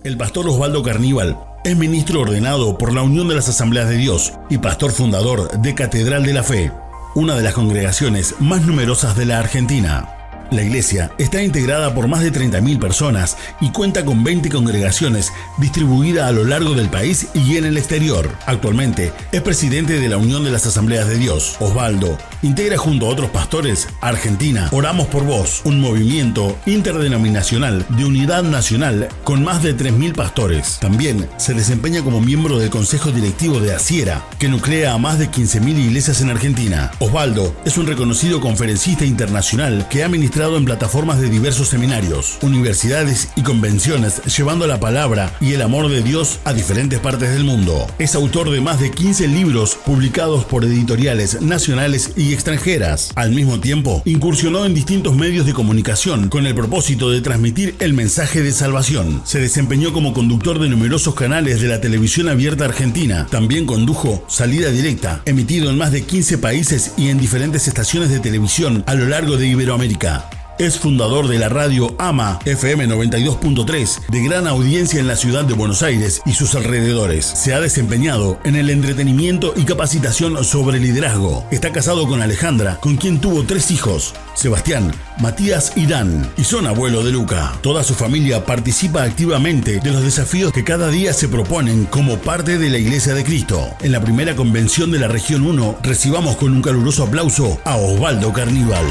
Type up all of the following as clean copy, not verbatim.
El pastor Osvaldo Carníbal es ministro ordenado por la Unión de las Asambleas de Dios y pastor fundador de Catedral de la Fe, una de las congregaciones más numerosas de la Argentina. La iglesia está integrada por más de 30.000 personas y cuenta con 20 congregaciones distribuidas a lo largo del país y en el exterior. Actualmente es presidente de la Unión de las Asambleas de Dios. Osvaldo integra junto a otros pastores Argentina Oramos por Vos, un movimiento interdenominacional de unidad nacional con más de 3.000 pastores. También se desempeña como miembro del Consejo Directivo de Asiera, que nuclea a más de 15.000 iglesias en Argentina. Osvaldo es un reconocido conferencista internacional que ha ministrado en plataformas de diversos seminarios, universidades y convenciones, llevando la palabra y el amor de Dios a diferentes partes del mundo. Es autor de más de 15 libros publicados por editoriales nacionales y extranjeras. Al mismo tiempo, incursionó en distintos medios de comunicación con el propósito de transmitir el mensaje de salvación. Se desempeñó como conductor de numerosos canales de la televisión abierta argentina. También condujo Salida Directa, emitido en más de 15 países y en diferentes estaciones de televisión a lo largo de Iberoamérica. Es fundador de la radio AMA FM 92.3, de gran audiencia en la ciudad de Buenos Aires y sus alrededores. Se ha desempeñado en el entretenimiento y capacitación sobre liderazgo. Está casado con Alejandra, con quien tuvo 3 hijos, Sebastián, Matías y Dan, y son abuelo de Luca. Toda su familia participa activamente de los desafíos que cada día se proponen como parte de la Iglesia de Cristo. En la primera convención de la Región 1, recibamos con un caluroso aplauso a Osvaldo Carníbal.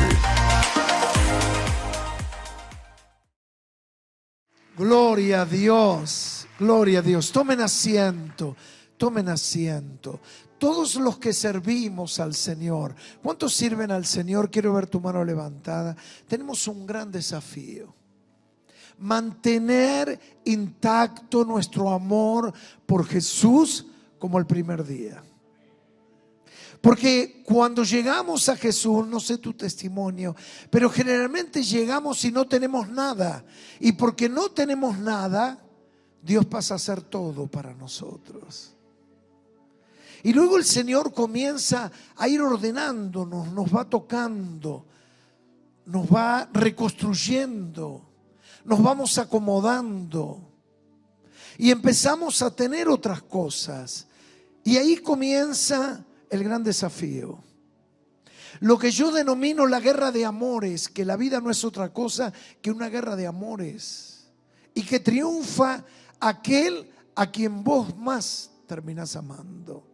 Gloria a Dios, gloria a Dios. Tomen asiento, tomen asiento. Todos los que servimos al Señor, ¿cuántos sirven al Señor? Quiero ver tu mano levantada. Tenemos un gran desafío: mantener intacto nuestro amor por Jesús como el primer día. Porque cuando llegamos a Jesús, no sé tu testimonio, pero generalmente llegamos y no tenemos nada. Y porque no tenemos nada, Dios pasa a hacer todo para nosotros. Y luego el Señor comienza a ir ordenándonos, nos va tocando, nos va reconstruyendo, nos vamos acomodando. Y empezamos a tener otras cosas. Y ahí comienza el gran desafío. Lo que yo denomino la guerra de amores, que la vida no es otra cosa que una guerra de amores, y que triunfa aquel a quien vos más terminás amando.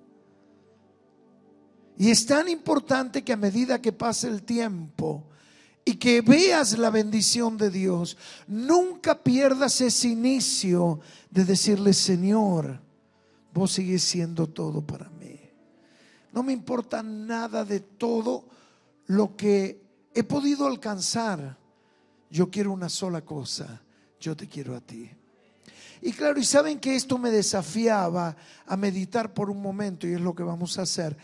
Y es tan importante que a medida que pase el tiempo y que veas la bendición de Dios, nunca pierdas ese inicio de decirle: Señor, vos sigues siendo todo para mí. No me importa nada de todo lo que he podido alcanzar. Yo quiero una sola cosa: yo te quiero a ti. Y claro, y saben que esto me desafiaba a meditar por un momento, y es lo que vamos a hacer.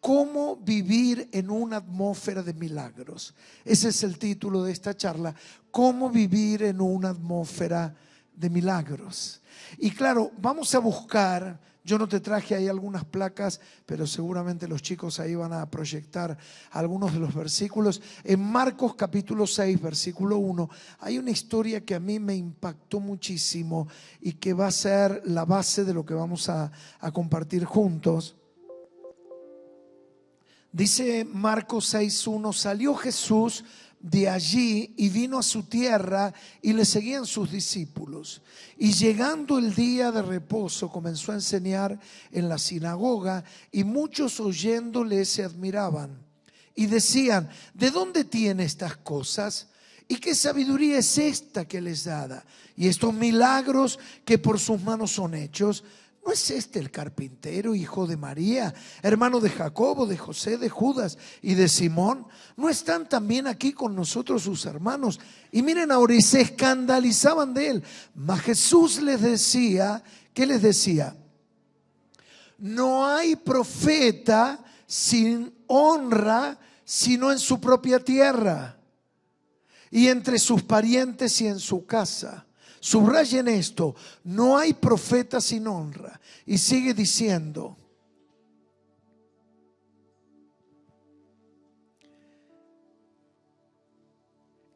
¿Cómo vivir en una atmósfera de milagros? Ese es el título de esta charla: ¿cómo vivir en una atmósfera de milagros? Y claro, vamos a buscar. Yo no te traje ahí algunas placas, pero seguramente los chicos ahí van a proyectar algunos de los versículos. En Marcos capítulo 6, versículo 1, hay una historia que a mí me impactó muchísimo y que va a ser la base de lo que vamos a compartir juntos. Dice Marcos 6:1, salió Jesús de allí y vino a su tierra y le seguían sus discípulos. Y llegando el día de reposo comenzó a enseñar en la sinagoga, y muchos oyéndole se admiraban y decían: ¿de dónde tiene estas cosas? ¿Y qué sabiduría es esta que les da? Y estos milagros que por sus manos son hechos. ¿No es este el carpintero, hijo de María, hermano de Jacobo, de José, de Judas y de Simón? ¿No están también aquí con nosotros sus hermanos? Y miren ahora, y se escandalizaban de él. Mas Jesús les decía, ¿qué les decía? No hay profeta sin honra sino en su propia tierra y entre sus parientes y en su casa. Subrayen esto: no hay profeta sin honra. Y sigue diciendo: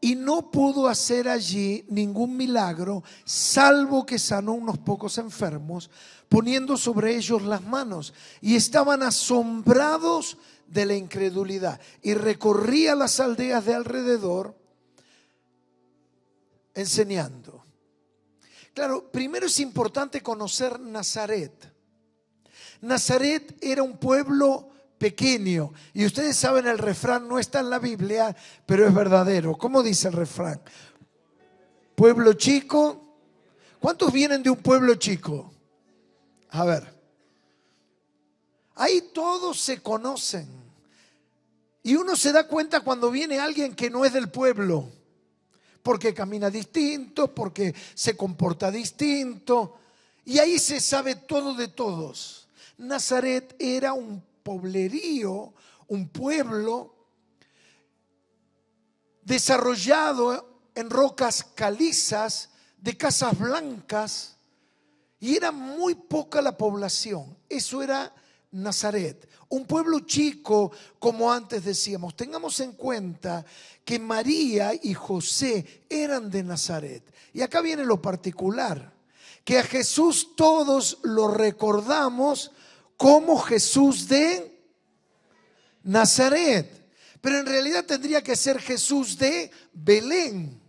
y no pudo hacer allí ningún milagro, salvo que sanó unos pocos enfermos, poniendo sobre ellos las manos. Y estaban asombrados de la incredulidad. Y recorría las aldeas de alrededor enseñando. Claro, primero es importante conocer Nazaret. Nazaret era un pueblo pequeño. Y ustedes saben, el refrán no está en la Biblia, pero es verdadero. ¿Cómo dice el refrán? Pueblo chico. ¿Cuántos vienen de un pueblo chico? A ver. Ahí todos se conocen. Y uno se da cuenta cuando viene alguien que no es del pueblo. Porque camina distinto, porque se comporta distinto. Y ahí se sabe todo de todos. Nazaret era un poblerío, un pueblo desarrollado en rocas calizas, de casas blancas, y era muy poca la población. Eso era Nazaret, un pueblo chico, como antes decíamos. Tengamos en cuenta que María y José eran de Nazaret. Y acá viene lo particular, que a Jesús todos lo recordamos como Jesús de Nazaret, pero en realidad tendría que ser Jesús de Belén,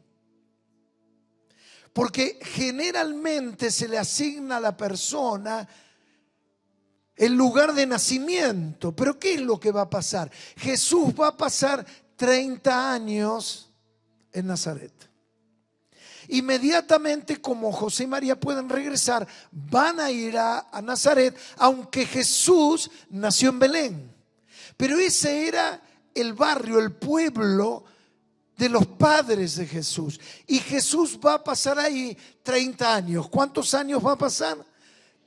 porque generalmente se le asigna a la persona el lugar de nacimiento. Pero ¿qué es lo que va a pasar? Jesús va a pasar 30 años en Nazaret. Inmediatamente, como José y María pueden regresar, van a ir a Nazaret, aunque Jesús nació en Belén. Pero ese era el barrio, el pueblo de los padres de Jesús. Y Jesús va a pasar ahí 30 años. ¿Cuántos años va a pasar?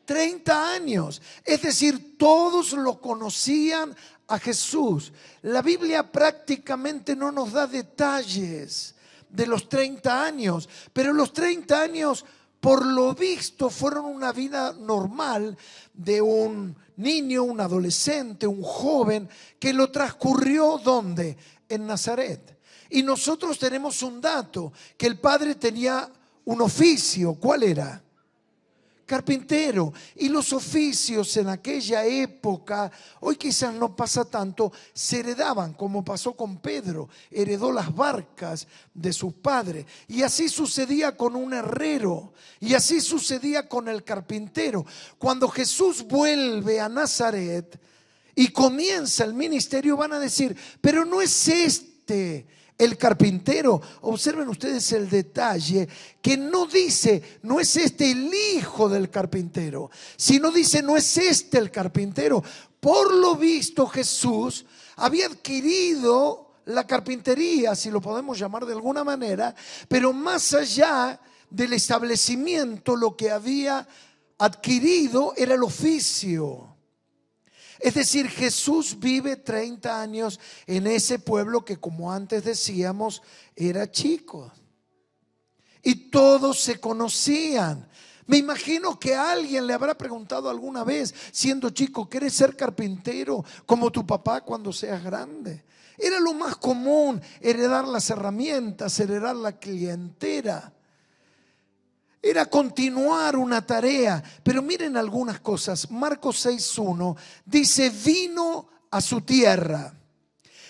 30 años. Es decir, todos lo conocían a Jesús. La Biblia prácticamente no nos da detalles de los 30 años, pero los 30 años, por lo visto, fueron una vida normal de un niño, un adolescente, un joven, que lo transcurrió ¿dónde? En Nazaret. Y nosotros tenemos un dato, que el padre tenía un oficio. ¿Cuál era? Carpintero. Y los oficios en aquella época, hoy quizás no pasa tanto, se heredaban, como pasó con Pedro, heredó las barcas de sus padres. Y así sucedía con un herrero, y así sucedía con el carpintero. Cuando Jesús vuelve a Nazaret y comienza el ministerio, van a decir, pero no es este el carpintero. Observen ustedes el detalle, que no dice, no es este el hijo del carpintero, sino dice, no es este el carpintero. Por lo visto, Jesús había adquirido la carpintería, si lo podemos llamar de alguna manera, pero más allá del establecimiento, lo que había adquirido era el oficio. Es decir, Jesús vive 30 años en ese pueblo que, como antes decíamos, era chico. Y todos se conocían. Me imagino que alguien le habrá preguntado alguna vez, siendo chico, ¿quieres ser carpintero como tu papá cuando seas grande? Era lo más común, heredar las herramientas, heredar la clientela. Era continuar una tarea. Pero miren algunas cosas. Marcos 6:1 dice, vino a su tierra.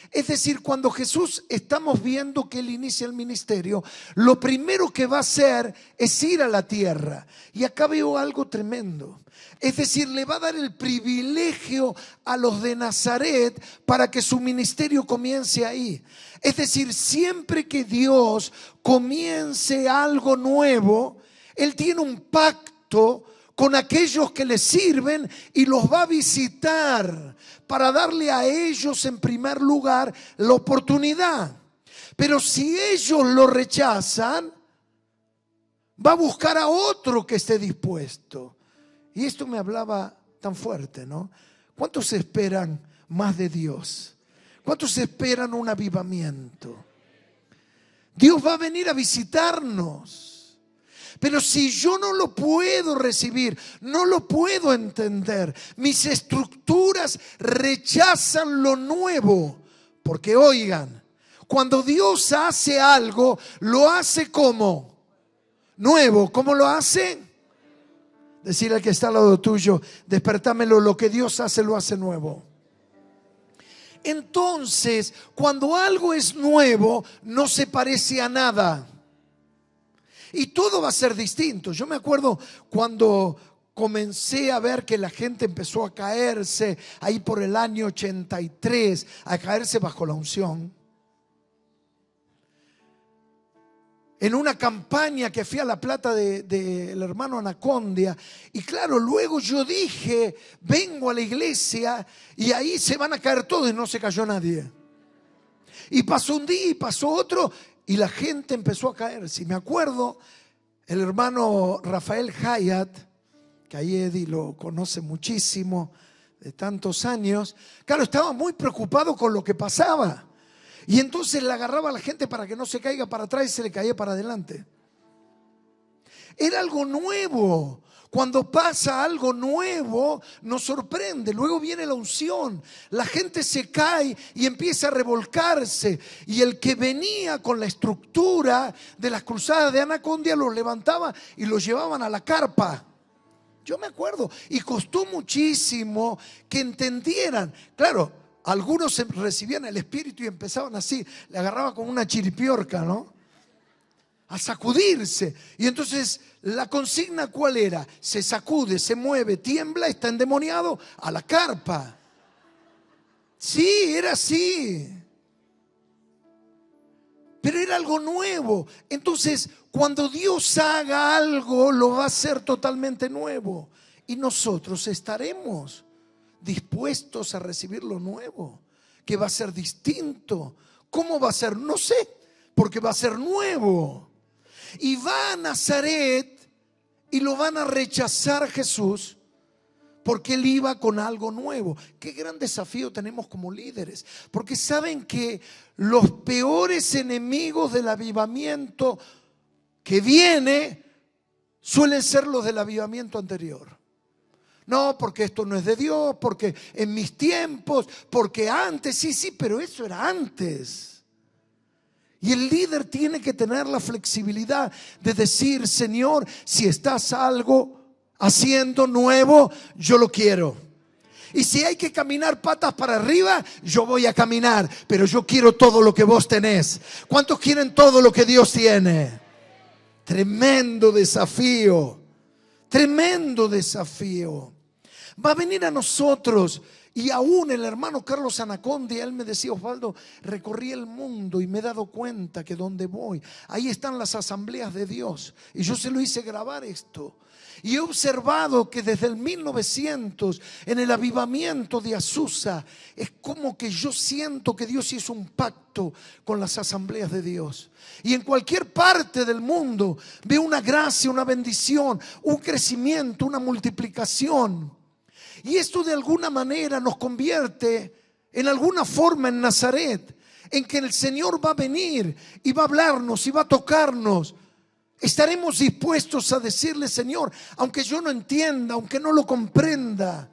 Es decir, cuando Jesús, estamos viendo que Él inicia el ministerio, lo primero que va a hacer es ir a la tierra. Y acá veo algo tremendo. Es decir, le va a dar el privilegio a los de Nazaret para que su ministerio comience ahí. Es decir, siempre que Dios comience algo nuevo, Él tiene un pacto con aquellos que le sirven y los va a visitar para darle a ellos en primer lugar la oportunidad. Pero si ellos lo rechazan, va a buscar a otro que esté dispuesto. Y esto me hablaba tan fuerte, ¿no? ¿Cuántos esperan más de Dios? ¿Cuántos esperan un avivamiento? Dios va a venir a visitarnos. Pero si yo no lo puedo recibir, no lo puedo entender, mis estructuras rechazan lo nuevo. Porque oigan, Cuando Dios hace algo, lo hace como nuevo. ¿Cómo lo hace? Decirle al que está al lado tuyo, despertámelo, lo que Dios hace lo hace nuevo. Entonces, cuando algo es nuevo, no se parece a nada. Y todo va a ser distinto. Yo me acuerdo cuando comencé a ver que la gente empezó a caerse, ahí por el año 83, a caerse bajo la unción. En una campaña que fui a La Plata del hermano Anacondia. Y claro, luego yo dije, vengo a la iglesia y ahí se van a caer todos, y no se cayó nadie. Y pasó un día y pasó otro y la gente empezó a caerse. Y me acuerdo, el hermano Rafael Hayat, que ahí Eddie lo conoce muchísimo, de tantos años, claro, estaba muy preocupado con lo que pasaba. Y entonces le agarraba a la gente para que no se caiga para atrás y se le caía para adelante. Era algo nuevo. Cuando pasa algo nuevo, nos sorprende. Luego viene la unción. La gente se cae y empieza a revolcarse. Y el que venía con la estructura de las cruzadas de Anacondia los levantaba y los llevaban a la carpa. Yo me acuerdo. Y costó muchísimo que entendieran. Claro, algunos recibían el Espíritu y empezaban así, le agarraba como una chiripiorca, ¿no? A sacudirse. Y entonces la consigna ¿cuál era? Se sacude, se mueve, tiembla, está endemoniado, a la carpa. Sí, era así. Pero era algo nuevo. Entonces, cuando Dios haga algo, lo va a hacer totalmente nuevo. Y nosotros estaremos dispuestos a recibir lo nuevo, que va a ser distinto. ¿Cómo va a ser? No sé, porque va a ser nuevo. Y va a Nazaret y lo van a rechazar Jesús porque él iba con algo nuevo. Qué gran desafío tenemos como líderes, porque saben que los peores enemigos del avivamiento que viene suelen ser los del avivamiento anterior. No, porque esto no es de Dios, porque en mis tiempos, porque antes, sí, pero eso era antes. Y el líder tiene que tener la flexibilidad de decir, Señor, si estás algo haciendo nuevo, yo lo quiero. Y si hay que caminar patas para arriba, yo voy a caminar, pero yo quiero todo lo que vos tenés. ¿Cuántos quieren todo lo que Dios tiene? Tremendo desafío. Tremendo desafío. Va a venir a nosotros. Y aún el hermano Carlos Anacondia, él me decía, Osvaldo, recorrí el mundo y me he dado cuenta que donde voy, ahí están las asambleas de Dios. Y yo se lo hice grabar esto. Y he observado que desde el 1900, en el avivamiento de Azusa, es como que yo siento que Dios hizo un pacto con las asambleas de Dios. Y en cualquier parte del mundo veo una gracia, una bendición, un crecimiento, una multiplicación. Y esto de alguna manera nos convierte en alguna forma en Nazaret, en que el Señor va a venir y va a hablarnos y va a tocarnos. Estaremos dispuestos a decirle, Señor, aunque yo no entienda, aunque no lo comprenda,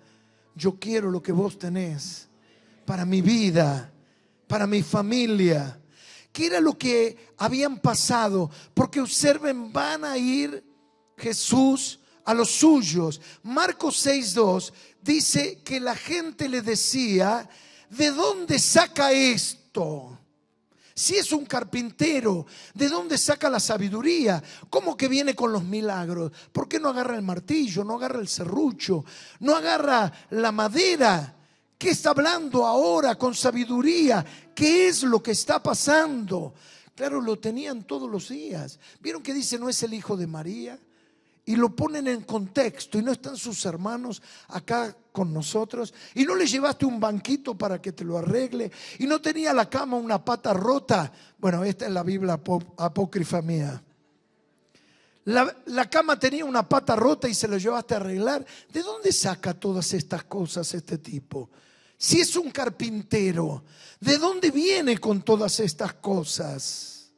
yo quiero lo que vos tenés para mi vida, para mi familia. ¿Qué era lo que habían pasado? Porque observen, van a ir Jesús a los suyos. Marcos 6:2 dice que la gente le decía, ¿de dónde saca esto? Si es un carpintero, ¿de dónde saca la sabiduría? ¿Cómo que viene con los milagros? ¿Por qué no agarra el martillo, no agarra el serrucho, no agarra la madera? ¿Qué está hablando ahora con sabiduría? ¿Qué es lo que está pasando? Claro, lo tenían todos los días. ¿Vieron que dice no es el hijo de María? Y lo ponen en contexto. Y no están sus hermanos acá con nosotros. Y no le llevaste un banquito para que te lo arregle. Y no tenía la cama una pata rota. Bueno, esta es la Biblia apócrifa mía. La cama tenía una pata rota y se la llevaste a arreglar. ¿De dónde saca todas estas cosas este tipo? Si es un carpintero, ¿de dónde viene con todas estas cosas?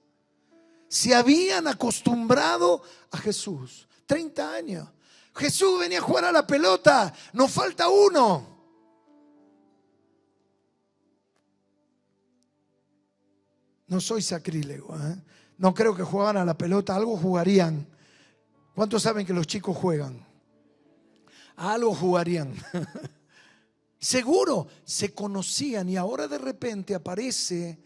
Se habían acostumbrado a Jesús. 30 años. Jesús venía a jugar a la pelota. Nos falta uno. No soy sacrílego, ¿eh? No creo que jugaban a la pelota, algo jugarían. ¿Cuántos saben que los chicos juegan? A algo jugarían. Seguro se conocían y ahora de repente aparece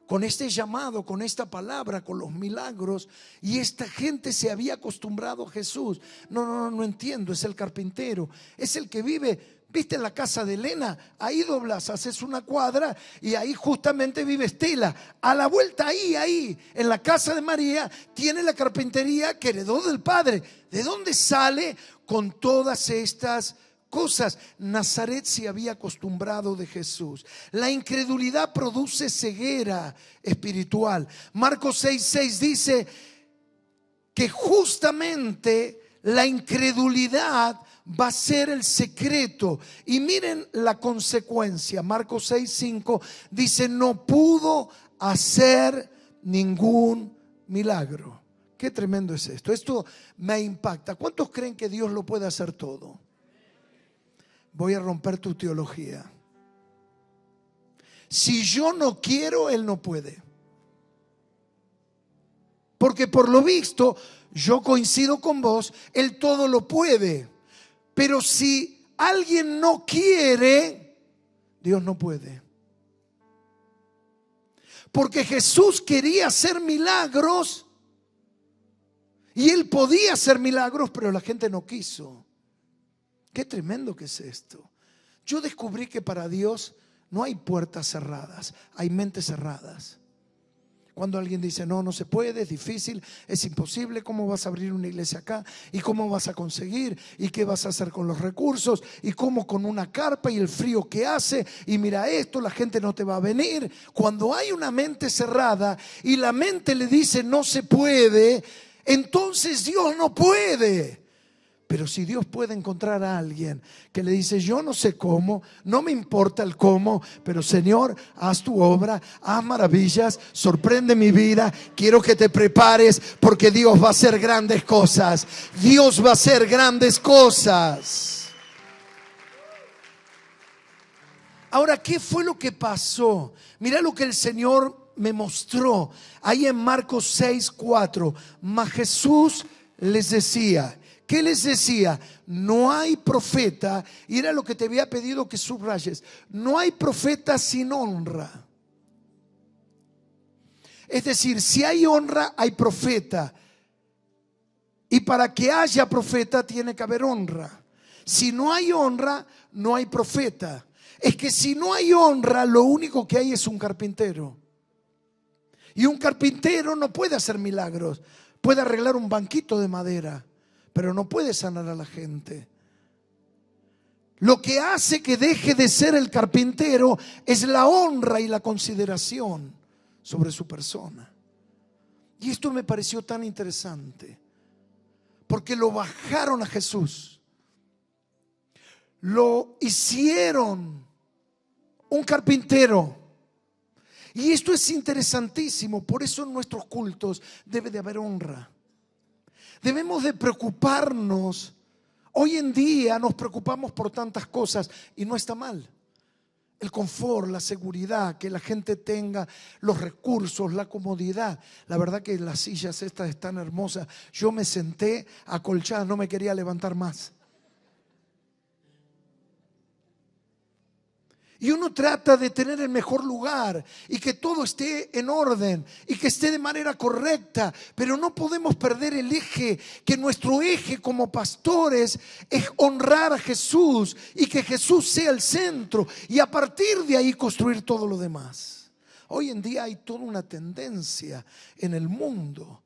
con este llamado, con esta palabra, con los milagros, y esta gente se había acostumbrado a Jesús. No entiendo, es el carpintero, es el que vive, viste, en la casa de Elena, ahí doblas, haces una cuadra y ahí justamente vive Estela. A la vuelta ahí, en la casa de María, tiene la carpintería que heredó del padre. ¿De dónde sale con todas estas cosas? Nazaret se había acostumbrado de Jesús. La incredulidad produce ceguera espiritual. Marcos 6:6 dice que justamente la incredulidad va a ser el secreto. Y miren la consecuencia. Marcos 6:5 dice: no pudo hacer ningún milagro. Qué tremendo es esto. Esto me impacta. ¿Cuántos creen que Dios lo puede hacer todo? Voy a romper tu teología. Si yo no quiero, Él no puede. Porque por lo visto, yo coincido con vos, Él todo lo puede. Pero si alguien no quiere, Dios no puede. Porque Jesús quería hacer milagros y Él podía hacer milagros, pero la gente no quiso. Qué tremendo que es esto. Yo descubrí que para Dios no hay puertas cerradas, hay mentes cerradas. Cuando alguien dice no se puede, es difícil, es imposible, ¿cómo vas a abrir una iglesia acá? ¿Y cómo vas a conseguir? ¿Y qué vas a hacer con los recursos? ¿Y cómo con una carpa y el frío que hace? Y mira esto, la gente no te va a venir. Cuando hay una mente cerrada y la mente le dice no se puede, entonces Dios no puede. Pero si Dios puede encontrar a alguien que le dice yo no sé cómo, no me importa el cómo, pero Señor, haz tu obra, haz maravillas, sorprende mi vida, quiero que te prepares porque Dios va a hacer grandes cosas. Dios va a hacer grandes cosas. Ahora, ¿qué fue lo que pasó? Mira lo que el Señor me mostró ahí en Marcos 6:4. Mas Jesús les decía, ¿qué les decía? No hay profeta, y era lo que te había pedido que subrayes, no hay profeta sin honra. Es decir, si hay honra, hay profeta. Y para que haya profeta tiene que haber honra. Si no hay honra, no hay profeta. Es que si no hay honra, lo único que hay es un carpintero. Y un carpintero no puede hacer milagros. Puede arreglar un banquito de madera, pero no puede sanar a la gente. Lo que hace que deje de ser el carpintero es la honra y la consideración sobre su persona. Y esto me pareció tan interesante, porque lo bajaron a Jesús, lo hicieron un carpintero. Y esto es interesantísimo. Por eso en nuestros cultos debe de haber honra. Debemos de preocuparnos. Hoy en día nos preocupamos por tantas cosas y no está mal. El confort, la seguridad, que la gente tenga los recursos, la comodidad. La verdad que las sillas estas están hermosas. Yo me senté acolchada, no me quería levantar más. Y uno trata de tener el mejor lugar y que todo esté en orden y que esté de manera correcta, pero no podemos perder el eje, que nuestro eje como pastores es honrar a Jesús y que Jesús sea el centro y a partir de ahí construir todo lo demás. Hoy en día hay toda una tendencia en el mundo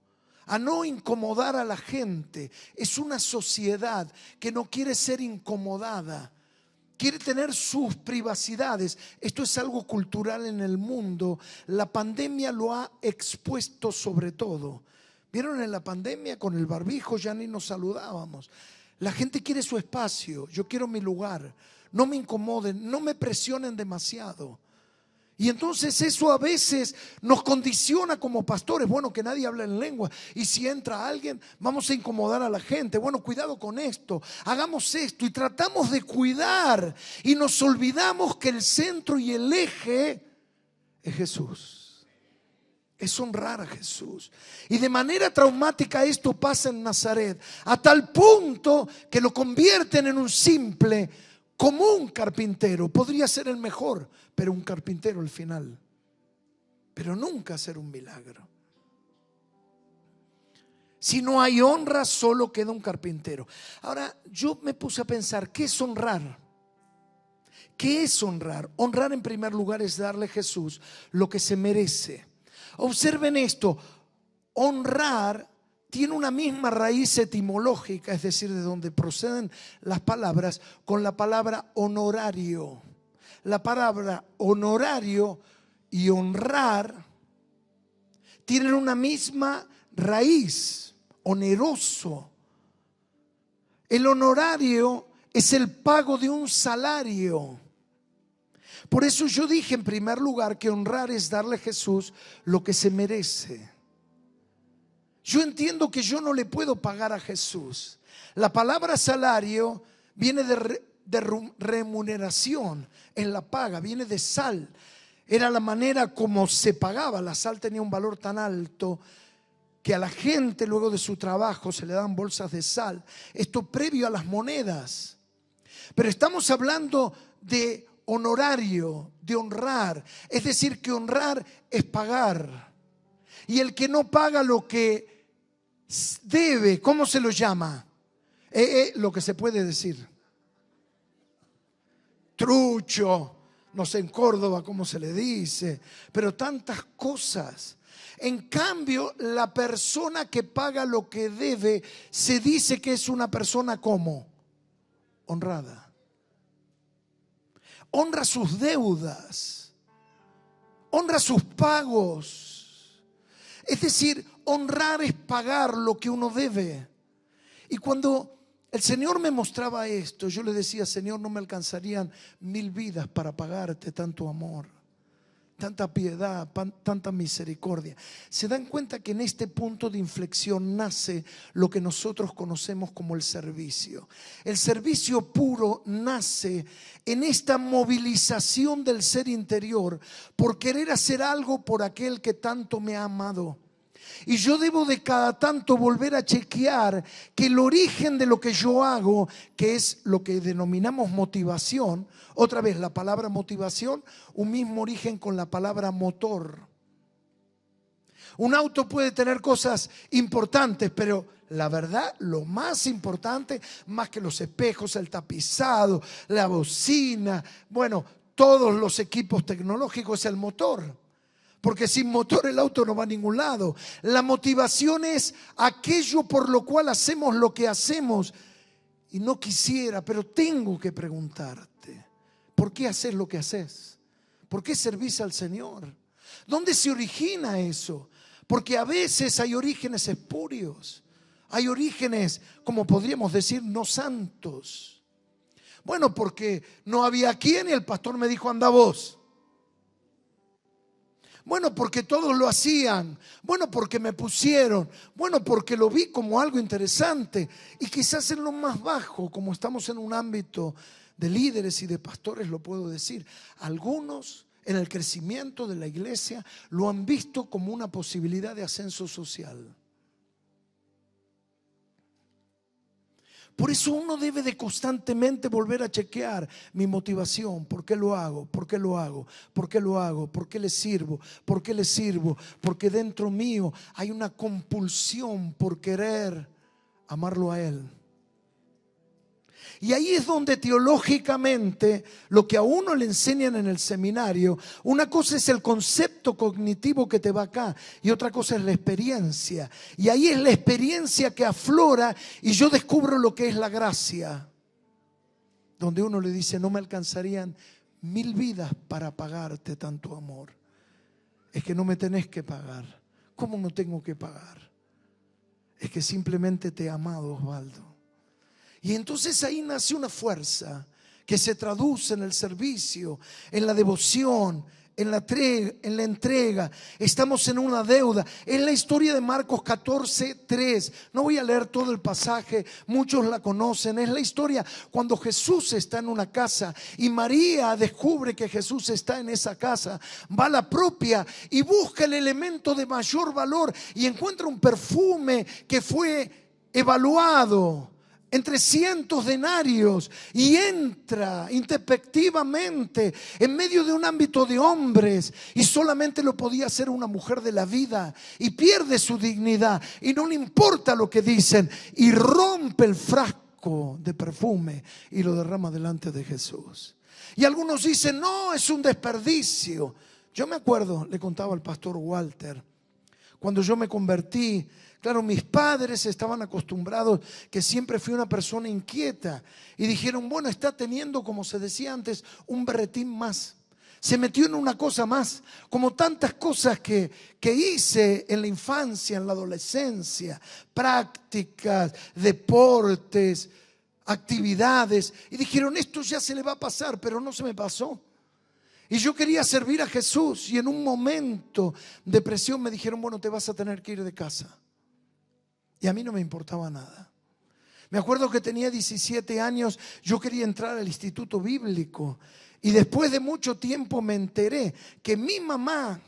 a no incomodar a la gente. Es una sociedad que no quiere ser incomodada. Quiere tener sus privacidades. Esto es algo cultural en el mundo. La pandemia lo ha expuesto sobre todo. ¿Vieron en la pandemia con el barbijo? Ya ni nos saludábamos. La gente quiere su espacio. Yo quiero mi lugar. No me incomoden, no me presionen demasiado. Y entonces eso a veces nos condiciona como pastores. Bueno, que nadie habla en lengua. Y si entra alguien, vamos a incomodar a la gente. Bueno, cuidado con esto. Hagamos esto y tratamos de cuidar. Y nos olvidamos que el centro y el eje es Jesús. es honrar a Jesús. Y de manera traumática esto pasa en Nazaret, a tal punto que lo convierten en un simple, común carpintero. Podría ser el mejor, pero un carpintero al final. Pero nunca hacer un milagro. Si no hay honra, solo queda un carpintero. Ahora, yo me puse a pensar, ¿qué es honrar? ¿Qué es honrar? Honrar en primer lugar es darle a Jesús lo que se merece. Observen esto, honrar tiene una misma raíz etimológica, es decir, de donde proceden las palabras, con la palabra honorario. La palabra honorario y honrar tienen una misma raíz, oneroso. El honorario es el pago de un salario. Por eso yo dije en primer lugar que honrar es darle a Jesús lo que se merece. Yo entiendo que yo no le puedo pagar a Jesús. La palabra salario viene de remuneración, en la paga, viene de sal. Era la manera como se pagaba. La sal tenía un valor tan alto que a la gente luego de su trabajo se le dan bolsas de sal. Esto previo a las monedas. Pero estamos hablando de honorario, de honrar. Es decir, que honrar es pagar. Y el que no paga lo que debe, ¿cómo se lo llama? Lo que se puede decir. Trucho, no sé en Córdoba cómo se le dice, pero tantas cosas. En cambio, la persona que paga lo que debe, se dice que es una persona ¿cómo? Honrada. Honra sus deudas, honra sus pagos. Es decir, honrar es pagar lo que uno debe. Y cuando el Señor me mostraba esto, yo le decía, Señor, no me alcanzarían 1000 vidas para pagarte tanto amor, tanta piedad, tanta misericordia. Se dan cuenta que en este punto de inflexión nace lo que nosotros conocemos como el servicio. El servicio puro nace en esta movilización del ser interior por querer hacer algo por aquel que tanto me ha amado. Y yo debo de cada tanto volver a chequear que el origen de lo que yo hago, que es lo que denominamos motivación, otra vez la palabra motivación, un mismo origen con la palabra motor. Un auto puede tener cosas importantes, pero la verdad, lo más importante, más que los espejos, el tapizado, la bocina, bueno, todos los equipos tecnológicos, es el motor. Porque sin motor el auto no va a ningún lado. La motivación es aquello por lo cual hacemos lo que hacemos. Y no quisiera, pero tengo que preguntarte, ¿por qué haces lo que haces? ¿Por qué servís al Señor? ¿Dónde se origina eso? Porque a veces hay orígenes espurios. Hay orígenes, como podríamos decir, no santos. Bueno, porque no había quien y el pastor me dijo, anda vos. Bueno, porque todos lo hacían. Bueno, porque me pusieron. Bueno, porque lo vi como algo interesante. Y quizás en lo más bajo, como estamos en un ámbito de líderes y de pastores, lo puedo decir. Algunos en el crecimiento de la iglesia lo han visto como una posibilidad de ascenso social. Por eso uno debe de constantemente volver a chequear mi motivación. ¿Por qué lo hago? ¿Por qué lo hago? ¿Por qué lo hago? ¿Por qué le sirvo? ¿Por qué le sirvo? Porque dentro mío hay una compulsión por querer amarlo a Él. Y ahí es donde teológicamente lo que a uno le enseñan en el seminario, una cosa es el concepto cognitivo que te va acá y otra cosa es la experiencia. Y ahí es la experiencia que aflora y yo descubro lo que es la gracia. Donde uno le dice, no me alcanzarían 1000 vidas para pagarte tanto amor. Es que no me tenés que pagar. ¿Cómo no tengo que pagar? Es que simplemente te he amado, Osvaldo. Y entonces ahí nace una fuerza que se traduce en el servicio, en la devoción, en la entrega, estamos en una deuda. Es la historia de Marcos 14:3. No voy a leer todo el pasaje, muchos la conocen. Es la historia cuando Jesús está en una casa y María descubre que Jesús está en esa casa. Va a la propia y busca el elemento de mayor valor y encuentra un perfume que fue evaluado en 300 denarios y entra introspectivamente en medio de un ámbito de hombres y solamente lo podía hacer una mujer de la vida y pierde su dignidad y no le importa lo que dicen y rompe el frasco de perfume y lo derrama delante de Jesús. Y algunos dicen, no, es un desperdicio. Yo me acuerdo, le contaba al pastor Walter, cuando yo me convertí. Claro, mis padres estaban acostumbrados que siempre fui una persona inquieta y dijeron, bueno, está teniendo, como se decía antes, un berretín más. Se metió en una cosa más, como tantas cosas que hice en la infancia, en la adolescencia, prácticas, deportes, actividades. Y dijeron, esto ya se le va a pasar, pero no se me pasó. Y yo quería servir a Jesús y en un momento de presión me dijeron, bueno, te vas a tener que ir de casa. Y a mí no me importaba nada. Me acuerdo que tenía 17 años, yo quería entrar al instituto bíblico. Y después de mucho tiempo me enteré que mi mamá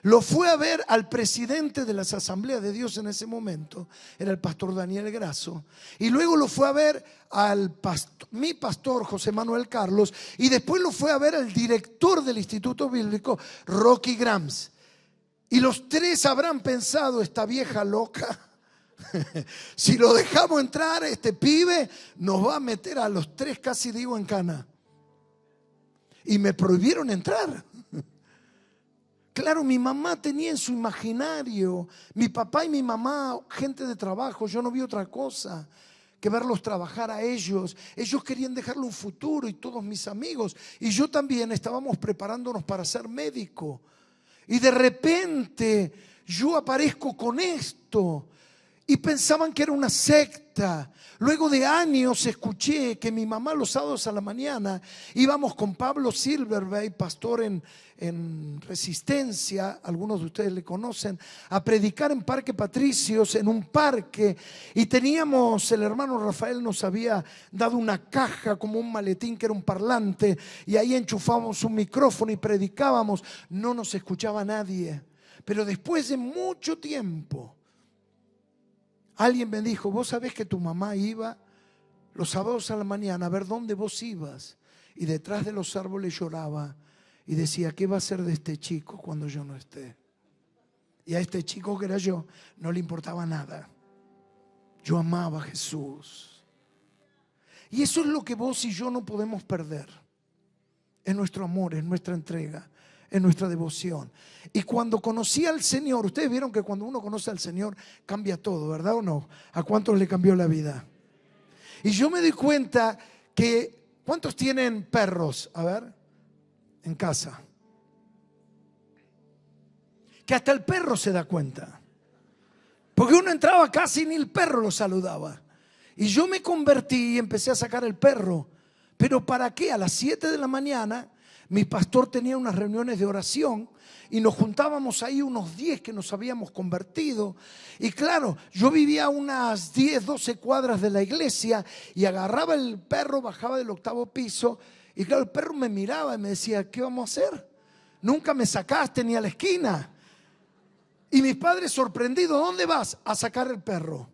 lo fue a ver al presidente de las Asambleas de Dios en ese momento, era el pastor Daniel Grasso. Y luego lo fue a ver al mi pastor José Manuel Carlos. Y después lo fue a ver al director del instituto bíblico, Rocky Grams. Y los tres habrán pensado, esta vieja loca, si lo dejamos entrar, este pibe nos va a meter a los tres, casi digo, en cana. Y me prohibieron entrar. Claro, mi mamá tenía en su imaginario, mi papá y mi mamá, gente de trabajo. Yo no vi otra cosa que verlos trabajar a ellos. Ellos querían dejarle un futuro y todos mis amigos. Y yo también estábamos preparándonos para ser médico. Y de repente yo aparezco con esto. Y pensaban que era una secta. Luego de años escuché que mi mamá los sábados a la mañana íbamos con Pablo Silverberg, pastor en Resistencia, algunos de ustedes le conocen, a predicar en Parque Patricios, en un parque. Y teníamos, el hermano Rafael nos había dado una caja como un maletín que era un parlante. Y ahí enchufábamos un micrófono y predicábamos. No nos escuchaba nadie. Pero después de mucho tiempo, alguien me dijo, vos sabés que tu mamá iba los sábados a la mañana a ver dónde vos ibas. Y detrás de los árboles lloraba y decía, ¿qué va a hacer de este chico cuando yo no esté? Y a este chico que era yo no le importaba nada. Yo amaba a Jesús. Y eso es lo que vos y yo no podemos perder. En nuestro amor, en nuestra entrega, en nuestra devoción. Y cuando conocí al Señor, ustedes vieron que cuando uno conoce al Señor cambia todo, ¿verdad o no? ¿A cuántos le cambió la vida? Y yo me di cuenta que, ¿cuántos tienen perros? A ver, en casa. Que hasta el perro se da cuenta. Porque uno entraba casi y ni el perro lo saludaba. Y yo me convertí y empecé a sacar el perro. ¿Pero para qué? A las 7 de la mañana mi pastor tenía unas reuniones de oración y nos juntábamos ahí unos 10 que nos habíamos convertido. Y claro, yo vivía a unas 10, 12 cuadras de la iglesia y agarraba el perro, bajaba del 8º piso y claro, el perro me miraba y me decía, ¿qué vamos a hacer? Nunca me sacaste ni a la esquina. Y mis padres sorprendidos, ¿dónde vas? A sacar el perro.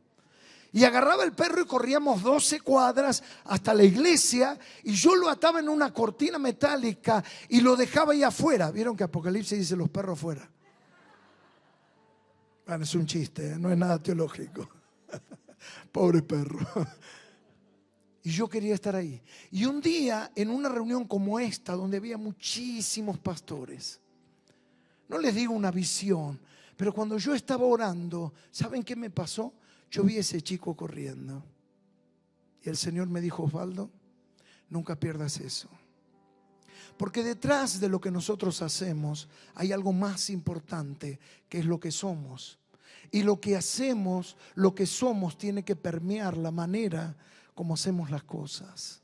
Y agarraba el perro y corríamos 12 cuadras hasta la iglesia y yo lo ataba en una cortina metálica y lo dejaba ahí afuera. ¿Vieron que Apocalipsis dice los perros afuera? Bueno, es un chiste, no es nada teológico. Pobre perro. Y yo quería estar ahí. Y un día, en una reunión como esta, donde había muchísimos pastores, no les digo una visión, pero cuando yo estaba orando, ¿saben qué me pasó? Yo vi a ese chico corriendo. Y el Señor me dijo, Osvaldo, nunca pierdas eso. Porque detrás de lo que nosotros hacemos hay algo más importante, que es lo que somos. Y lo que hacemos, lo que somos, tiene que permear la manera como hacemos las cosas.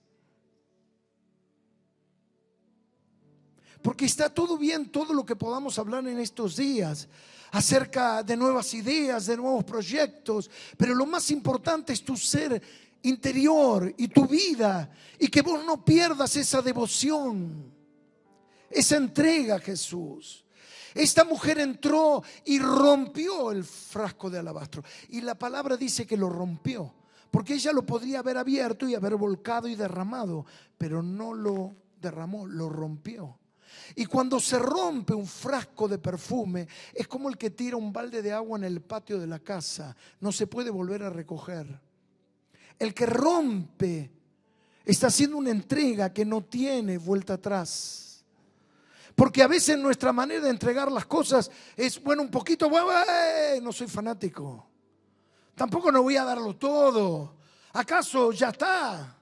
Porque está todo bien, todo lo que podamos hablar en estos días acerca de nuevas ideas, de nuevos proyectos, pero lo más importante es tu ser interior y tu vida, y que vos no pierdas esa devoción, esa entrega a Jesús. Esta mujer entró y rompió el frasco de alabastro, y la palabra dice que lo rompió, porque ella lo podría haber abierto y haber volcado y derramado, pero no lo derramó, lo rompió. Y cuando se rompe un frasco de perfume, es como el que tira un balde de agua en el patio de la casa, no se puede volver a recoger. El que rompe está haciendo una entrega que no tiene vuelta atrás. Porque a veces nuestra manera de entregar las cosas es, bueno, un poquito, no soy fanático. Tampoco no voy a darlo todo. ¿Acaso ya está?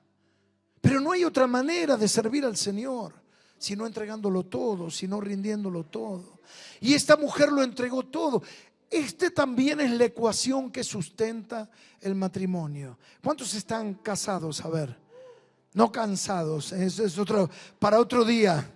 Pero no hay otra manera de servir al Señor sino entregándolo todo, sino rindiéndolo todo. Y esta mujer lo entregó todo. También es la ecuación que sustenta el matrimonio. ¿Cuántos están casados? A ver, no cansados, eso es para otro día.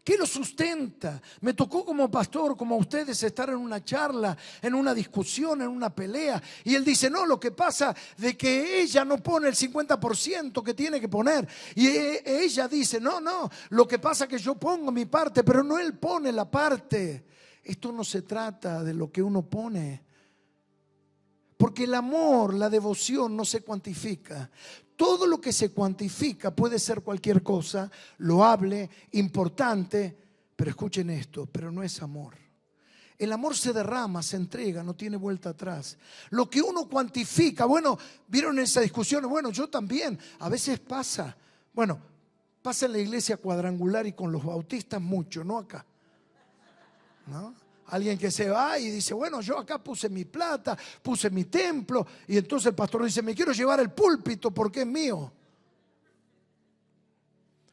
¿Qué lo sustenta? Me tocó como pastor, como a ustedes, estar en una charla, en una discusión, en una pelea. Y él dice, no, lo que pasa de que ella no pone el 50% que tiene que poner. Y ella dice, no, lo que pasa es que yo pongo mi parte, pero no él pone la parte. Esto no se trata de lo que uno pone. Porque el amor, la devoción no se cuantifica. Todo lo que se cuantifica puede ser cualquier cosa, loable, importante, pero escuchen esto, pero no es amor. El amor se derrama, se entrega, no tiene vuelta atrás. Lo que uno cuantifica, bueno, vieron esa discusión, bueno, yo también, a veces pasa. Bueno, pasa en la iglesia cuadrangular y con los bautistas mucho, no acá. ¿No? Alguien que se va y dice, bueno, yo acá puse mi plata, puse mi templo, y entonces el pastor dice, me quiero llevar el púlpito porque es mío.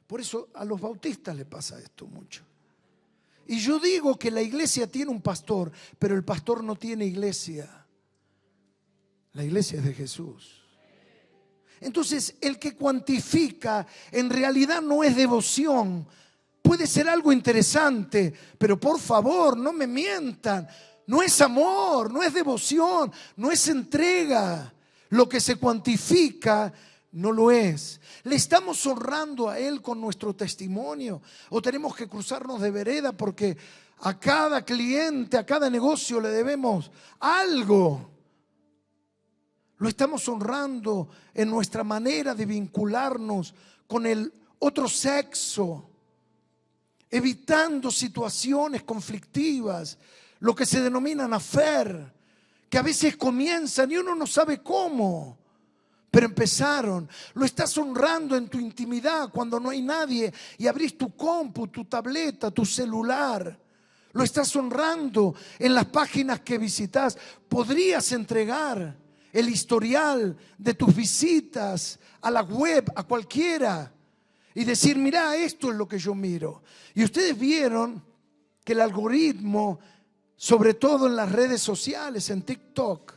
Por eso a los bautistas le pasa esto mucho. Y yo digo que la iglesia tiene un pastor, pero el pastor no tiene iglesia. La iglesia es de Jesús. Entonces el que cuantifica en realidad no es devoción. Puede ser algo interesante, pero por favor, no me mientan. No es amor, no es devoción, no es entrega. Lo que se cuantifica no lo es. ¿Le estamos honrando a Él con nuestro testimonio? ¿O tenemos que cruzarnos de vereda porque a cada cliente, a cada negocio le debemos algo? ¿Lo estamos honrando en nuestra manera de vincularnos con el otro sexo? Evitando situaciones conflictivas, lo que se denominan affair, que a veces comienzan y uno no sabe cómo, pero empezaron. Lo estás honrando en tu intimidad cuando no hay nadie y abrís tu compu, tu tableta, tu celular. Lo estás honrando en las páginas que visitas. Podrías entregar el historial de tus visitas a la web, a cualquiera, y decir, mira, esto es lo que yo miro. Y ustedes vieron que el algoritmo, sobre todo en las redes sociales, en TikTok,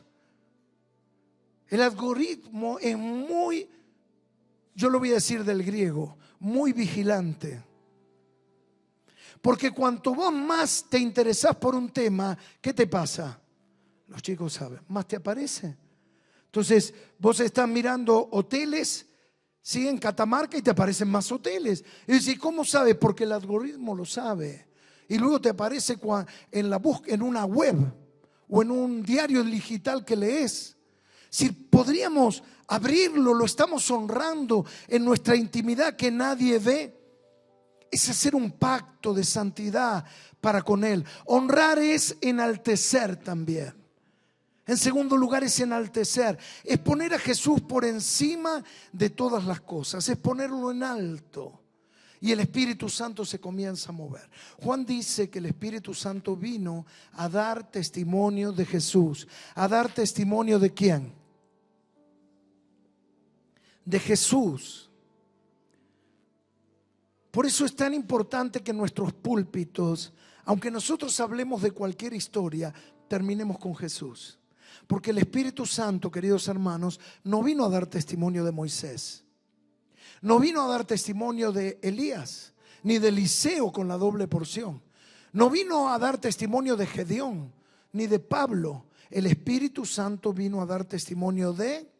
el algoritmo es muy, yo lo voy a decir del griego, muy vigilante. Porque cuanto vos más te interesás por un tema, ¿qué te pasa? Los chicos saben, más te aparece. Entonces, vos estás mirando hoteles, sí, en Catamarca, y te aparecen más hoteles. Y dices, ¿cómo sabes? Porque el algoritmo lo sabe. Y luego te aparece en una web o en un diario digital que lees. Si podríamos abrirlo, lo estamos honrando en nuestra intimidad que nadie ve. Es hacer un pacto de santidad para con Él. Honrar es enaltecer también. En segundo lugar es enaltecer, es poner a Jesús por encima de todas las cosas, es ponerlo en alto. Y el Espíritu Santo se comienza a mover. Juan dice que el Espíritu Santo vino a dar testimonio de Jesús. ¿A dar testimonio de quién? De Jesús. Por eso es tan importante que en nuestros púlpitos, aunque nosotros hablemos de cualquier historia, terminemos con Jesús. Porque el Espíritu Santo, queridos hermanos, no vino a dar testimonio de Moisés. No vino a dar testimonio de Elías, ni de Eliseo con la doble porción. No vino a dar testimonio de Gedeón, ni de Pablo. El Espíritu Santo vino a dar testimonio de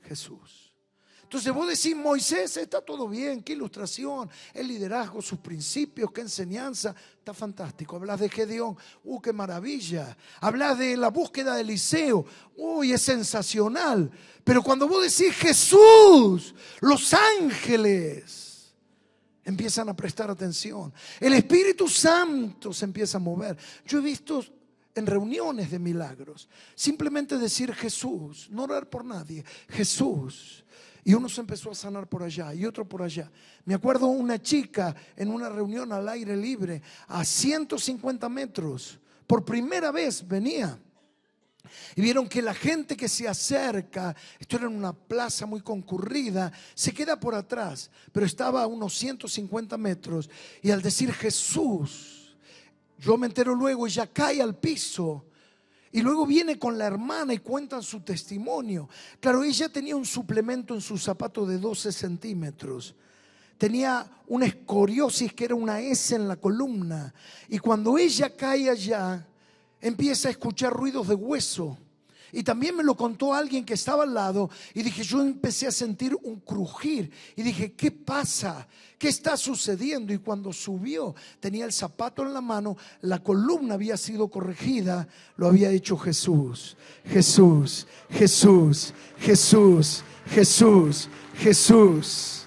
Jesús. Entonces vos decís, Moisés, está todo bien, qué ilustración, el liderazgo, sus principios, qué enseñanza, está fantástico. Hablas de Gedeón, qué maravilla. Hablas de la búsqueda de Eliseo, es sensacional. Pero cuando vos decís Jesús, los ángeles empiezan a prestar atención. El Espíritu Santo se empieza a mover. Yo he visto en reuniones de milagros, simplemente decir Jesús, no orar por nadie, Jesús. Y uno se empezó a sanar por allá y otro por allá. Me acuerdo una chica en una reunión al aire libre, a 150 metros, por primera vez venía. Y vieron que la gente que se acerca, esto era en una plaza muy concurrida, se queda por atrás, pero estaba a unos 150 metros. Y al decir Jesús, yo me entero luego, ella cae al piso. Y luego viene con la hermana y cuentan su testimonio. Claro, ella tenía un suplemento en su zapato de 12 centímetros. Tenía una escoriosis que era una S en la columna. Y cuando ella cae allá, empieza a escuchar ruidos de hueso. Y también me lo contó alguien que estaba al lado. Y dije, yo empecé a sentir un crujir. Y dije, ¿qué pasa? ¿Qué está sucediendo? Y cuando subió, tenía el zapato en la mano. La columna había sido corregida. Lo había hecho Jesús. Jesús, Jesús, Jesús, Jesús, Jesús.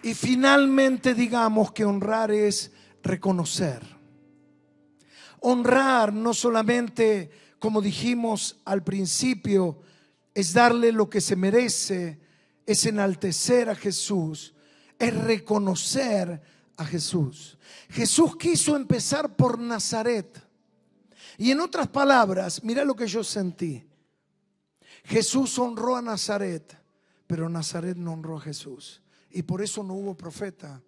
Y finalmente digamos que honrar es reconocer. Honrar no solamente, como dijimos al principio, es darle lo que se merece, es enaltecer a Jesús, es reconocer a Jesús. Jesús quiso empezar por Nazaret. Y en otras palabras, mira lo que yo sentí. Jesús honró a Nazaret, pero Nazaret no honró a Jesús. Y por eso no hubo profeta.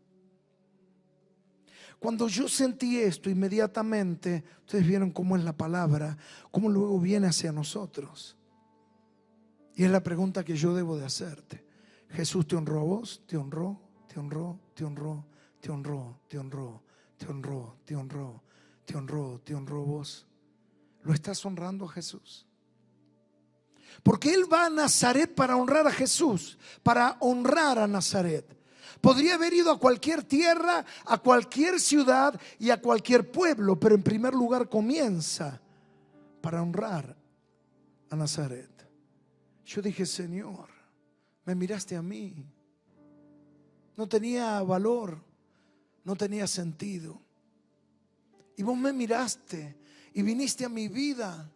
Cuando yo sentí esto, inmediatamente, ustedes vieron cómo es la palabra, cómo luego viene hacia nosotros. Y es la pregunta que yo debo de hacerte. ¿Jesús te honró a vos? ¿Te honró? ¿Te honró? ¿Te honró? ¿Te honró? ¿Te honró? ¿Te honró? ¿Te honró? ¿Te honró? ¿Te honró vos? ¿Lo estás honrando a Jesús? Porque Él va a Nazaret para honrar a Jesús, para honrar a Nazaret. Podría haber ido a cualquier tierra, a cualquier ciudad y a cualquier pueblo, pero en primer lugar comienza para honrar a Nazaret. Yo dije, Señor, me miraste a mí. No tenía valor, no tenía sentido. Y vos me miraste y viniste a mi vida.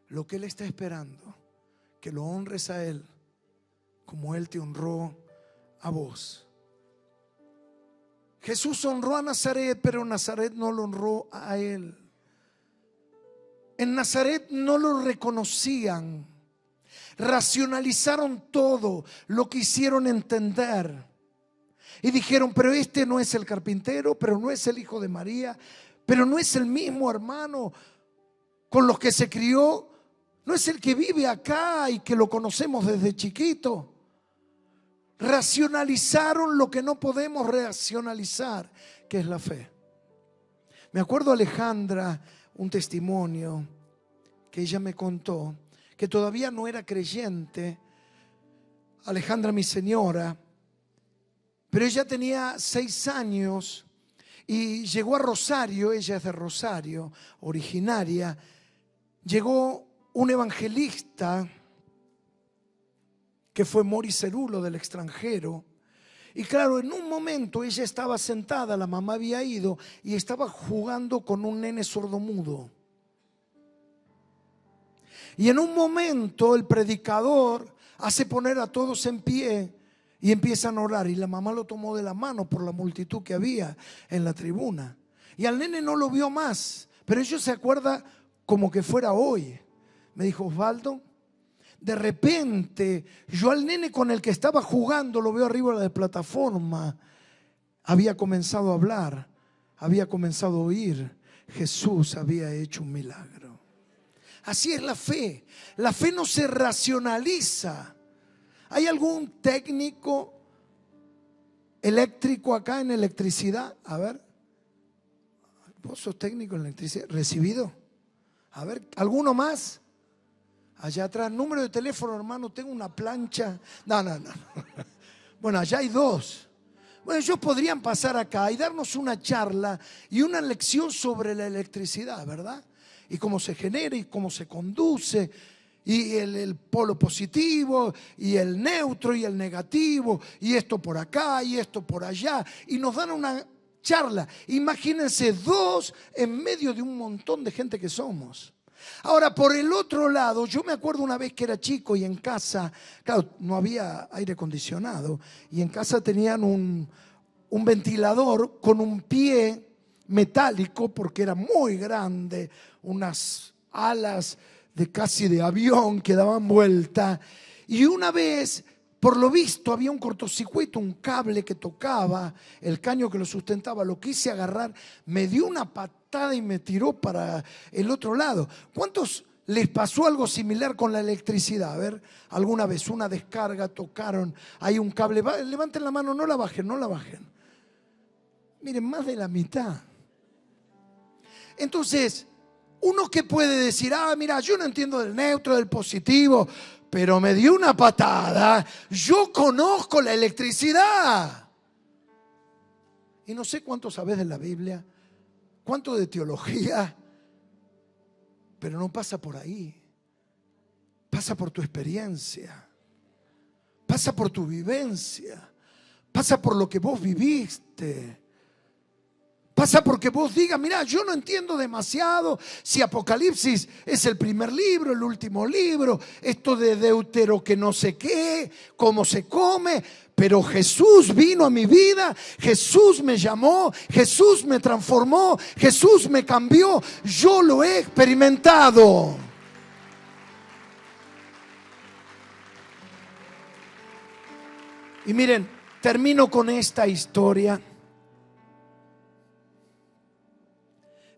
Lo que Él está esperando, que lo honres a Él como Él te honró a vos. Jesús honró a Nazaret, pero Nazaret no lo honró a Él. En Nazaret no lo reconocían. Racionalizaron todo, lo quisieron entender. Y dijeron, pero este no es el carpintero, pero no es el hijo de María, pero no es el mismo hermano con los que se crió, no es el que vive acá y que lo conocemos desde chiquito. Racionalizaron lo que no podemos racionalizar, que es la fe. Me acuerdo Alejandra, un testimonio que ella me contó, que todavía no era creyente. Alejandra, mi señora, pero ella tenía 6 años y llegó a Rosario. Ella es de Rosario, originaria. Llegó un evangelista que fue Mori Cerulo, del extranjero. Y claro, en un momento ella estaba sentada, la mamá había ido y estaba jugando con un nene sordomudo. Y en un momento el predicador hace poner a todos en pie y empiezan a orar. Y la mamá lo tomó de la mano por la multitud que había en la tribuna. Y al nene no lo vio más, pero ella se acuerda como que fuera hoy. Me dijo, Osvaldo, de repente yo al nene con el que estaba jugando lo veo arriba de la plataforma. Había comenzado a hablar, había comenzado a oír. Jesús había hecho un milagro. Así es la fe. La fe no se racionaliza. ¿Hay algún técnico eléctrico acá en electricidad? A ver, vos sos técnico en electricidad, ¿recibido? A ver, ¿alguno más? Allá atrás, número de teléfono, hermano, tengo una plancha. No. Bueno, allá hay dos. Bueno, ellos podrían pasar acá y darnos una charla y una lección sobre la electricidad, ¿verdad? Y cómo se genera y cómo se conduce, y el polo positivo y el neutro y el negativo, y esto por acá y esto por allá, y nos dan una charla. Imagínense, dos en medio de un montón de gente que somos. Ahora, por el otro lado, yo me acuerdo una vez que era chico y en casa, claro, no había aire acondicionado, y en casa tenían un ventilador con un pie metálico porque era muy grande, unas alas de casi de avión que daban vuelta. Y una vez, por lo visto, había un cortocircuito, un cable que tocaba, el caño que lo sustentaba, lo quise agarrar, me dio una patada y me tiró para el otro lado. ¿Cuántos les pasó algo similar con la electricidad? A ver, alguna vez una descarga, tocaron, hay un cable, levanten la mano, no la bajen, no la bajen. Miren, más de la mitad. Entonces, uno que puede decir, mira, yo no entiendo del neutro, del positivo, pero me dio una patada, yo conozco la electricidad. Y no sé cuánto sabes de la Biblia, cuánto de teología, pero no pasa por ahí. Pasa por tu experiencia, pasa por tu vivencia, pasa por lo que vos viviste. Pasa porque vos digas, mira, yo no entiendo demasiado si Apocalipsis es el primer libro, el último libro, esto de Deutero que no sé qué, cómo se come, pero Jesús vino a mi vida, Jesús me llamó, Jesús me transformó, Jesús me cambió, yo lo he experimentado. Y miren, termino con esta historia.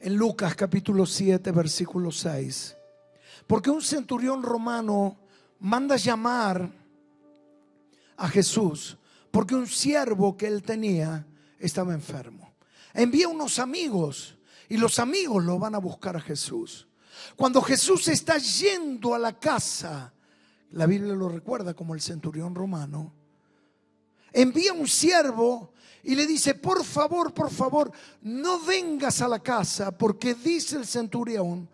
En Lucas capítulo 7, versículo 6. Porque un centurión romano manda llamar a Jesús porque un siervo que él tenía estaba enfermo. Envía unos amigos y los amigos lo van a buscar a Jesús. Cuando Jesús está yendo a la casa, la Biblia lo recuerda como el centurión romano, envía un siervo y le dice, por favor, no vengas a la casa, porque dice el centurión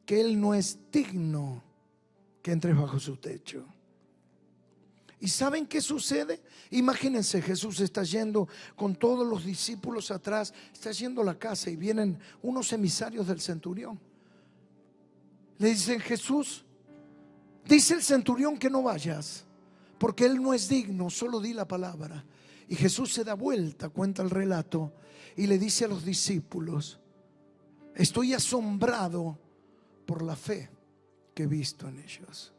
que él no es digno que entres bajo su techo. ¿Y saben qué sucede? Imagínense, Jesús está yendo con todos los discípulos atrás, está yendo a la casa y vienen unos emisarios del centurión. Le dicen, Jesús, dice el centurión que no vayas, porque él no es digno, solo di la palabra. Y Jesús se da vuelta, cuenta el relato, y le dice a los discípulos, estoy asombrado por la fe que he visto en ellos.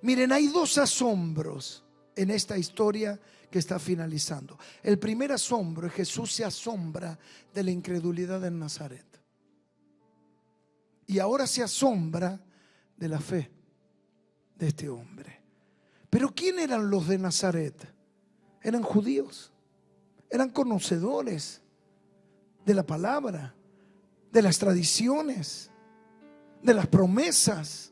Miren, hay dos asombros en esta historia que está finalizando. El primer asombro es Jesús se asombra de la incredulidad en Nazaret. Y ahora se asombra de la fe de este hombre. Pero ¿quién eran los de Nazaret? Eran judíos, eran conocedores de la palabra, de las tradiciones, de las promesas.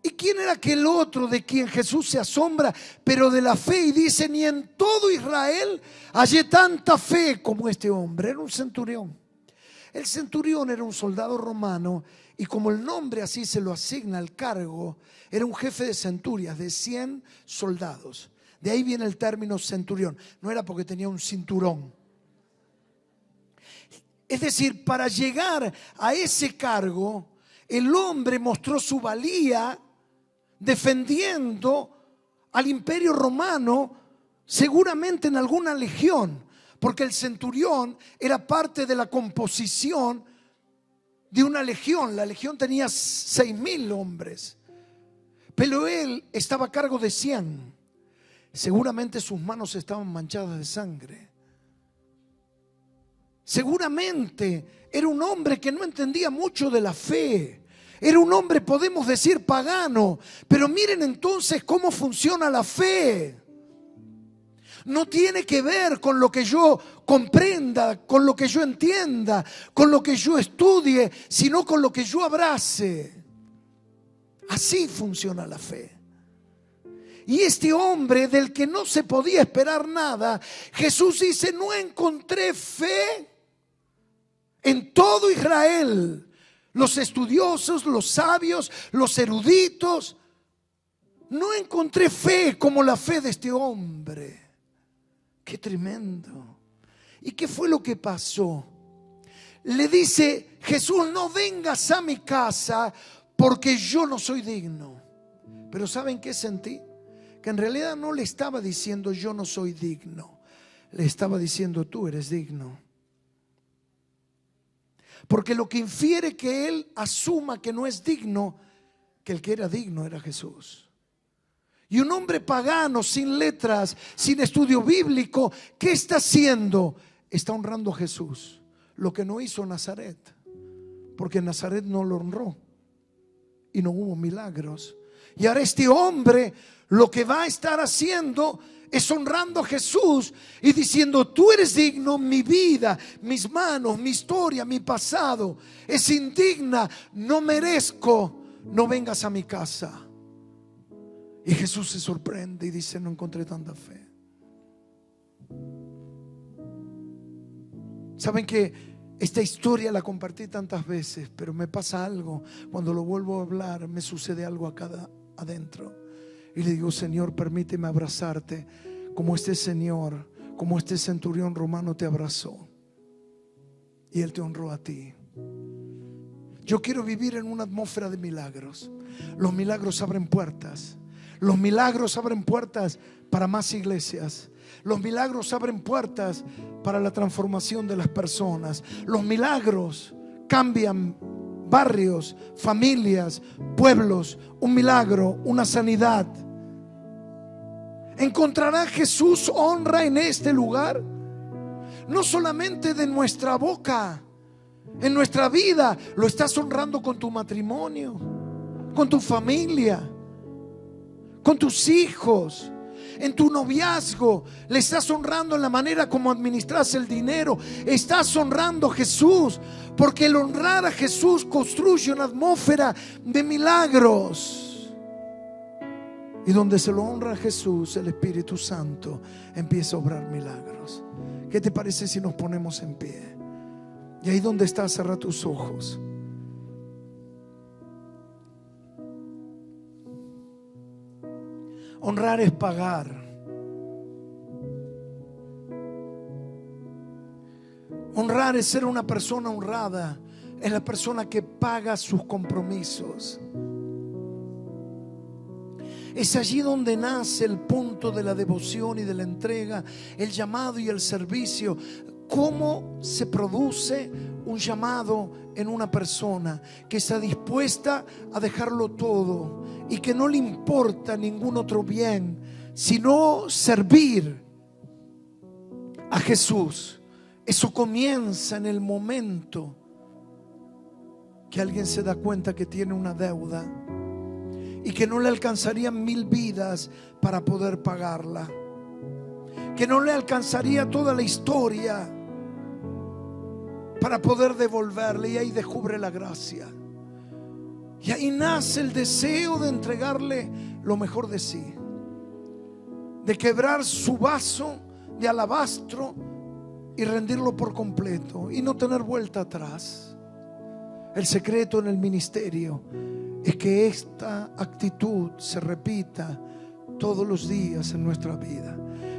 ¿Y quién era aquel otro de quien Jesús se asombra, pero de la fe? Y dice, ni en todo Israel hallé tanta fe como este hombre. Era un centurión. El centurión era un soldado romano y como el nombre así se lo asigna al cargo, era un jefe de centurias de 100 soldados. De ahí viene el término centurión. No era porque tenía un cinturón. Es decir, para llegar a ese cargo, el hombre mostró su valía defendiendo al imperio romano, seguramente en alguna legión, porque el centurión era parte de la composición de una legión. La legión tenía 6.000 hombres, pero él estaba a cargo de 100. Seguramente sus manos estaban manchadas de sangre. Seguramente era un hombre que no entendía mucho de la fe. Era un hombre, podemos decir, pagano. Pero miren entonces cómo funciona la fe. No tiene que ver con lo que yo comprenda, con lo que yo entienda, con lo que yo estudie, sino con lo que yo abrace. Así funciona la fe. Y este hombre del que no se podía esperar nada, Jesús dice: no encontré fe en todo Israel. Los estudiosos, los sabios, los eruditos, no encontré fe como la fe de este hombre. Qué tremendo. ¿Y qué fue lo que pasó? Le dice Jesús: no vengas a mi casa porque yo no soy digno. Pero ¿saben qué sentí? Que en realidad no le estaba diciendo yo no soy digno. Le estaba diciendo tú eres digno. Porque lo que infiere que él asuma que no es digno, que el que era digno era Jesús. Y un hombre pagano, sin letras, sin estudio bíblico, ¿qué está haciendo? Está honrando a Jesús. Lo que no hizo Nazaret, porque Nazaret no lo honró y no hubo milagros. Y ahora este hombre lo que va a estar haciendo es honrando a Jesús y diciendo: tú eres digno, mi vida, mis manos, mi historia, mi pasado es indigna, no merezco, no vengas a mi casa. Y Jesús se sorprende y dice: no encontré tanta fe. Saben que esta historia la compartí tantas veces, pero me pasa algo cuando lo vuelvo a hablar, me sucede algo acá adentro. Y le digo: Señor, permíteme abrazarte como este Señor, como este centurión romano te abrazó y Él te honró a ti. Yo quiero vivir en una atmósfera de milagros. Los milagros abren puertas. Los milagros abren puertas para más iglesias. Los milagros abren puertas para la transformación de las personas. Los milagros cambian barrios, familias, pueblos. Un milagro, una sanidad. ¿Encontrará Jesús honra en este lugar? No solamente de nuestra boca, en nuestra vida. Lo estás honrando con tu matrimonio, con tu familia, con tus hijos, en tu noviazgo. Le estás honrando en la manera como administras el dinero. Estás honrando a Jesús, porque el honrar a Jesús construye una atmósfera de milagros. Y donde se lo honra a Jesús, el Espíritu Santo empieza a obrar milagros. ¿Qué te parece si nos ponemos en pie? Y ahí donde estás, cerra tus ojos. Honrar es pagar. Honrar es ser una persona honrada. Es la persona que paga sus compromisos. Es allí donde nace el punto de la devoción y de la entrega, el llamado y el servicio. ¿Cómo se produce un llamado en una persona que está dispuesta a dejarlo todo y que no le importa ningún otro bien, sino servir a Jesús? Eso comienza en el momento que alguien se da cuenta que tiene una deuda y que no le alcanzarían 1000 vidas para poder pagarla, que no le alcanzaría toda la historia para poder devolverle. Y ahí descubre la gracia, y ahí nace el deseo de entregarle lo mejor de sí, de quebrar su vaso de alabastro y rendirlo por completo y no tener vuelta atrás. El secreto en el ministerio es que esta actitud se repita todos los días en nuestra vida,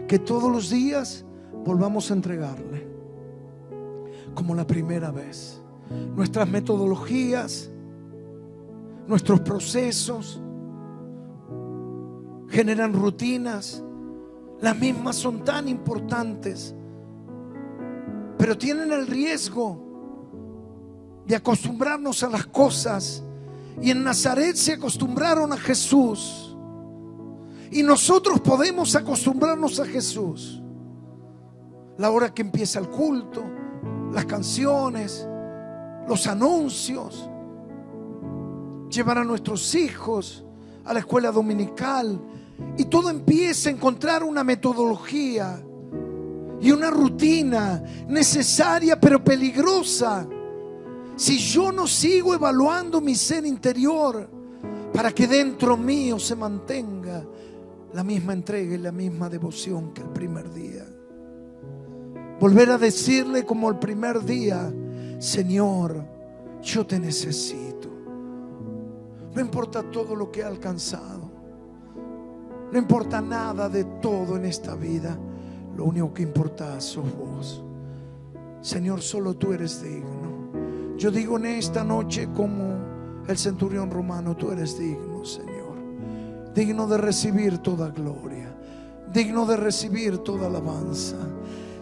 que todos los días volvamos a entregarle como la primera vez. Nuestras metodologías, nuestros procesos generan rutinas. Las mismas son tan importantes, pero tienen el riesgo de acostumbrarnos a las cosas. Y en Nazaret se acostumbraron a Jesús, y nosotros podemos acostumbrarnos a Jesús. La hora que empieza el culto, las canciones, los anuncios, llevar a nuestros hijos a la escuela dominical, y todo empieza a encontrar una metodología y una rutina necesaria pero peligrosa si yo no sigo evaluando mi ser interior para que dentro mío se mantenga la misma entrega y la misma devoción que el primer día. Volver a decirle como el primer día: Señor, yo te necesito. No importa todo lo que he alcanzado, no importa nada de todo en esta vida, lo único que importa sos vos. Señor, solo tú eres digno. Yo digo en esta noche como el centurión romano: tú eres digno, Señor, digno de recibir toda gloria, digno de recibir toda alabanza.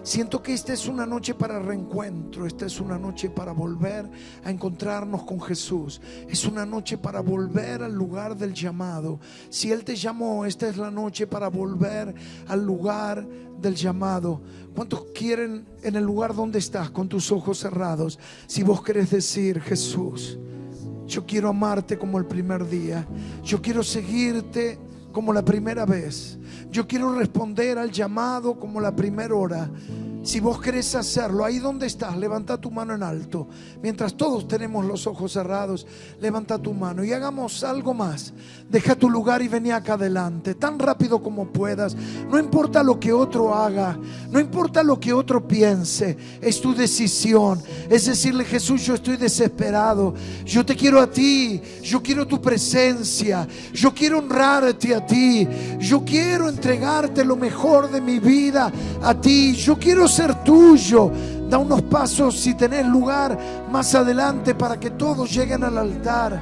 Siento que esta es una noche para reencuentro, esta es una noche para volver a encontrarnos con Jesús, es una noche para volver al lugar del llamado. Si Él te llamó, esta es la noche para volver al lugar del llamado. ¿Cuántos quieren en el lugar donde estás, con tus ojos cerrados, si vos querés decir: Jesús, yo quiero amarte como el primer día, yo quiero seguirte como la primera vez, yo quiero responder al llamado como la primera hora? Si vos querés hacerlo, ahí donde estás, levanta tu mano en alto. Mientras todos tenemos los ojos cerrados, levanta tu mano y hagamos algo más. Deja tu lugar y vení acá adelante, tan rápido como puedas. No importa lo que otro haga, no importa lo que otro piense, es tu decisión. Es decirle: Jesús, yo estoy desesperado, yo te quiero a ti, yo quiero tu presencia, yo quiero honrarte a ti, yo quiero entregarte lo mejor de mi vida a ti, yo quiero ser tuyo. Da unos pasos, si tenés lugar, más adelante para que todos lleguen al altar.